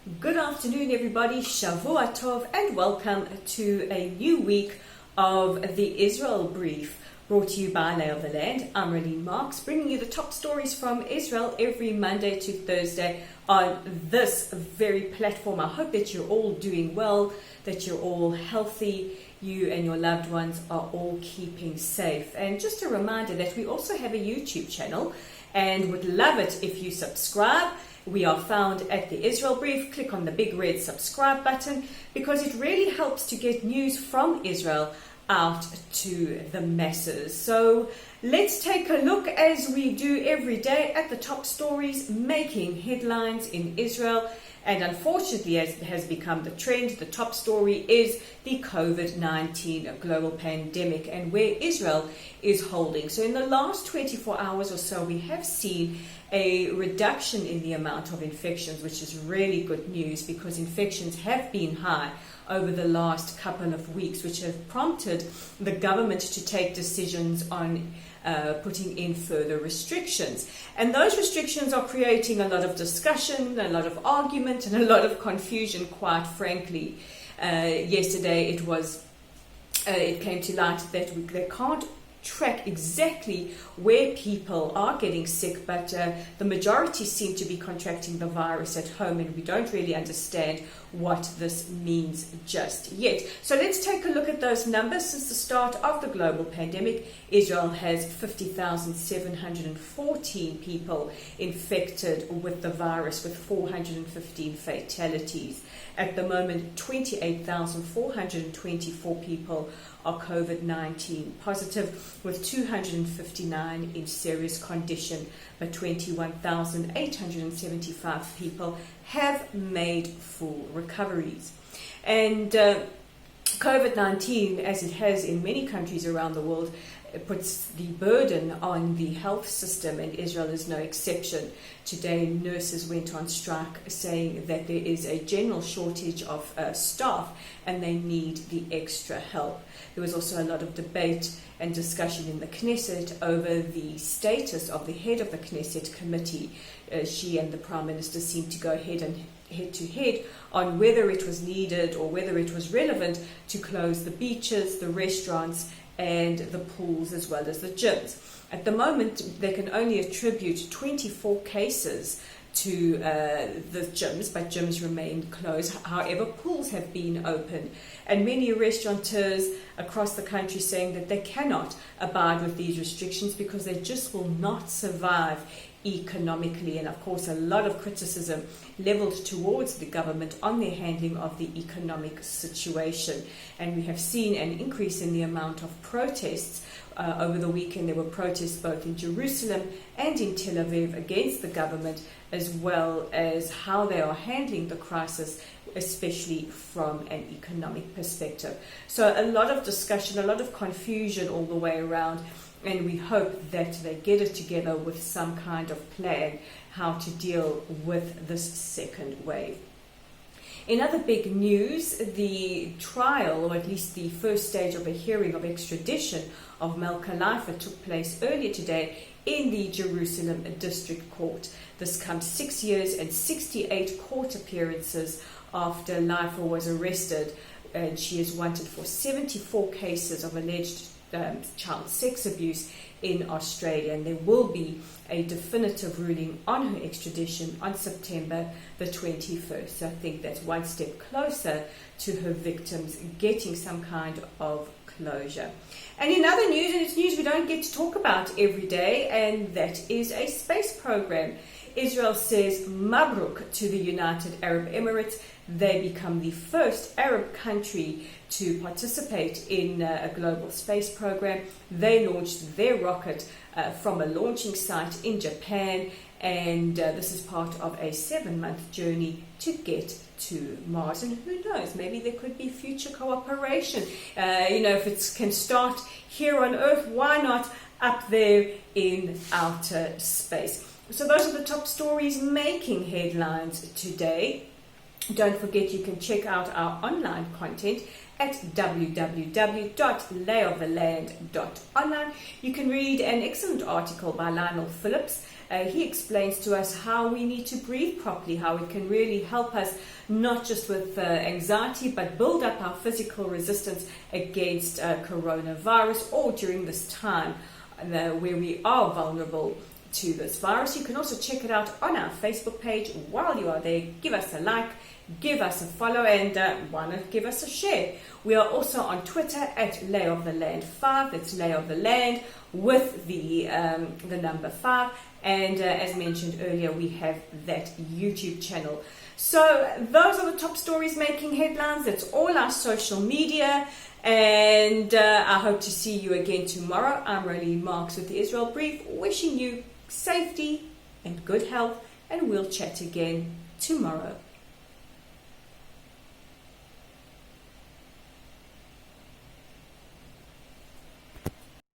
Good afternoon, everybody. Shavua Tov, and welcome to a new week of the Israel Brief, brought to you by Lay of the Land. I'm Raylene Marks, bringing you the top stories from Israel every Monday to Thursday on this very platform. I hope that you're all doing well, that you're all healthy, you and your loved ones are all keeping safe. And just a reminder that we also have a YouTube channel and would love it if you subscribe. We are found at the Israel Brief. Click on the big red subscribe button because it really helps to get news from Israel out to the masses. So let's take a look, as we do every day, at the top stories making headlines in Israel. And unfortunately, as it has become the trend, the top story is the COVID-19 global pandemic and where Israel is holding. So in the last 24 hours or so, we have seen a reduction in the amount of infections, which is really good news because infections have been high over the last couple of weeks, which have prompted the government to take decisions on putting in further restrictions. And those restrictions are creating a lot of discussion, a lot of argument, and a lot of confusion, quite frankly. Yesterday it came to light that they can't track exactly where people are getting sick, but the majority seem to be contracting the virus at home, and we don't really understand what this means just yet. So let's take a look at those numbers. Since the start of the global pandemic, Israel has 50,714 people infected with the virus, with 415 fatalities. At the moment, 28,424 people are COVID-19 positive, with 259 in serious condition, but 21,875 people have made full recoveries. And COVID-19, as it has in many countries around the world, it puts the burden on the health system, and Israel is no exception. Today, nurses went on strike saying that there is a general shortage of staff and they need the extra help. There was also a lot of debate and discussion in the Knesset over the status of the head of the Knesset committee. She and the Prime Minister seemed to go head to head on whether it was needed or whether it was relevant to close the beaches, the restaurants, and the pools, as well as the gyms. At the moment, they can only attribute 24 cases to the gyms, but gyms remain closed. However, pools have been open, and many restaurateurs across the country saying that they cannot abide with these restrictions because they just will not survive economically. And of course, a lot of criticism leveled towards the government on their handling of the economic situation. And we have seen an increase in the amount of protests. Over the weekend, there were protests both in Jerusalem and in Tel Aviv against the government, as well as how they are handling the crisis, especially from an economic perspective. So a lot of discussion, a lot of confusion all the way around, and we hope that they get it together with some kind of plan how to deal with this second wave. In other big news, the trial, or at least the first stage of a hearing of extradition of Malka Leifer, took place earlier today in the Jerusalem District Court. This comes 6 years and 68 court appearances after Leifer was arrested, and she is wanted for 74 cases of alleged child sex abuse in Australia, and there will be a definitive ruling on her extradition on September the 21st. So I think that's one step closer to her victims getting some kind of closure. And in other news, and it's news we don't get to talk about every day, and that is a space program. Israel says Mabruk to the United Arab Emirates. They become the first Arab country to participate in a global space program. They launched their rocket from a launching site in Japan, and this is part of a 7-month journey to get to Mars. And who knows, maybe there could be future cooperation. If it can start here on Earth, why not up there in outer space? So those are the top stories making headlines today. Don't forget, you can check out our online content at www.layoftheland.online. You can read an excellent article by Lionel Phillips he explains to us how we need to breathe properly, how it can really help us not just with anxiety, but build up our physical resistance against coronavirus, or during this time where we are vulnerable to this virus. You can also check it out on our Facebook page. While you are there, give us a like, give us a follow, and why not give us a share. We are also on Twitter at Lay of the Land 5. That's Lay of the Land with the number 5. And as mentioned earlier, we have that YouTube channel. So those are the top stories making headlines. That's all our social media. And I hope to see you again tomorrow. I'm Roly Marks with the Israel Brief, wishing you safety and good health. And we'll chat again tomorrow.